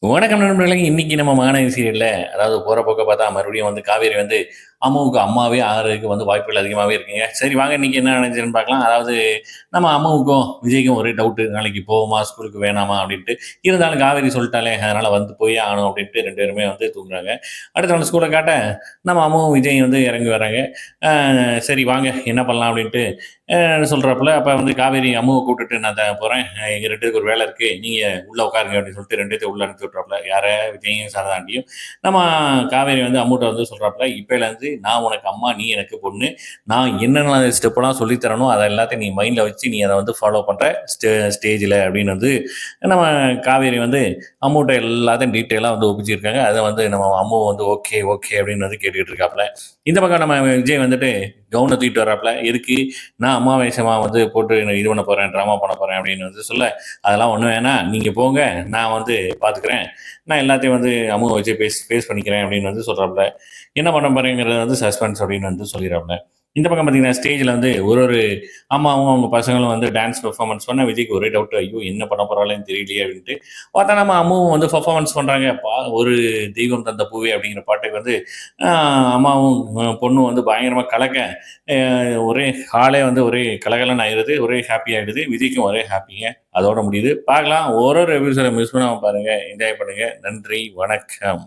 வணக்கம் நண்பர்களே! இன்னைக்கு நம்ம மகாநதி சீரியல்ல அதாவது போற போக்க பார்த்தா மறுபடியும் வந்து காவேரி வந்து அம்முவுக்கு அம்மாவே ஆகுறதுக்கு வந்து வாய்ப்புகள் அதிகமாவே இருக்குங்க. சரி வாங்க இன்னைக்கு என்ன நடந்துச்சுன்னு பார்க்கலாம். அதாவது நம்ம அம்முவுக்கும், விஜய்க்கும் ஒரே டவுட்டு. நாளைக்கு போவோமா? ஸ்கூலுக்கு வேணாமா? அப்படின்ட்டு. இருந்தாலும் காவேரி சொல்லிட்டாளே! அதனால வந்து போயே ஆகணும் அப்படின்ட்டு 2 பேருமே வந்து தூங்குறாங்க. அடுத்த நாள் ஸ்கூல காட்ட நம்ம அம்முவும், விஜயும் வந்து இறங்கி வராங்க. சரி வாங்க என்ன பண்ணலாம் அப்படின்ட்டு சொல்றாப்புல. அப்ப வந்து காவேரி அம்முவ கூப்பிட்டுட்டு நான் போறேன். எங்க 2 பேருக்கு ஒரு வேலை இருக்கு. நீங்க உள்ள உட்காருங்க அப்படின்னு சொல்லிட்டு 2 பேத்தையும் உள்ள அனுப்பிச்சு விட்றாப்புல. யார? விஜயும், சாரதாண்டியும். நம்ம காவேரி வந்து அம்முட்ட வந்து சொல்றாப்புல, இப்பயிலேருந்து நான் உனக்கு அம்மா, நீ எனக்கு பொண்ணு. நான் என்னென்ன ஸ்டெப்லாம் சொல்லி தரனோ, அத எல்லாத்தையும் நீ மைண்ட்ல வச்சு நீ அத வந்து ஃபாலோ பண்ற ஸ்டேஜ்ல அப்படின்னு வந்து நம்ம காவேரி வந்து அம்முட்ட எல்லாத்தையும் டீட்டெயிலா வந்து ஒப்பிச்சிருக்காங்க. அத வந்து நம்ம அம்மு வந்து ஓகே, ஓகே அப்படின்னு வந்து கேட்டுட்டு இருக்காப்புல. இந்த பக்கம் நம்ம விஜய் வந்துட்டு கவுன தூக்கிட்டு வர்றாப்புல. எதுக்கு? நான் அமாவாசைமா வந்து போட்டு இது பண்ண போறேன், ட்ராமா பண்ண போறேன் அப்படின்னு வந்து சொல்ல, அதெல்லாம் ஒண்ணும் வேணாம். நீங்க போங்க. நான் வந்து பார்த்துக்கிறேன். நான் எல்லாத்தையும் வந்து அம்முவ வச்சு ஃபேஸ் பண்ணிக்கிறேன் அப்படின்னு வந்து சொல்றாப்புல. என்ன பண்ண போறேங்கிறது வந்து சஸ்பென்ஸ் அப்படின்னு வந்து சொல்லிடுறாப்புல. இந்த பக்கம் பார்த்தீங்கன்னா, ஸ்டேஜ்ல வந்து ஒரு ஒரு அம்மாவும் அவங்க பசங்களும் வந்து டான்ஸ் பெர்ஃபார்மன்ஸ் பண்ண விஜய்க்கு ஒரே டவுட். ஐயோ! என்ன பண்ண போறாளோன்னு தெரியலையே அப்படின்ட்டு. பார்த்தா நம்ம அம்முவும் வந்து பெர்ஃபார்மன்ஸ் பண்றாங்க. ஒரு தெய்வம் தந்த பூவே அப்படிங்கிற பாட்டுக்கு வந்து அ அம்மாவும் பொண்ணும் வந்து பயங்கரமா கலக்க, ஒரே ஹாலே வந்து ஒரே கலகலன்னு ஆயிருது. ஒரே ஹாப்பி ஆயிடுது. விஜய்க்கும் ஒரே ஹாப்பிங்க. அதோட முடியுது. பார்க்கலாம். ஒரு ஒரு எபிசோட மிஸ் பண்ணாம பாருங்க. என்ஜாய் பண்ணுங்க. நன்றி. வணக்கம்.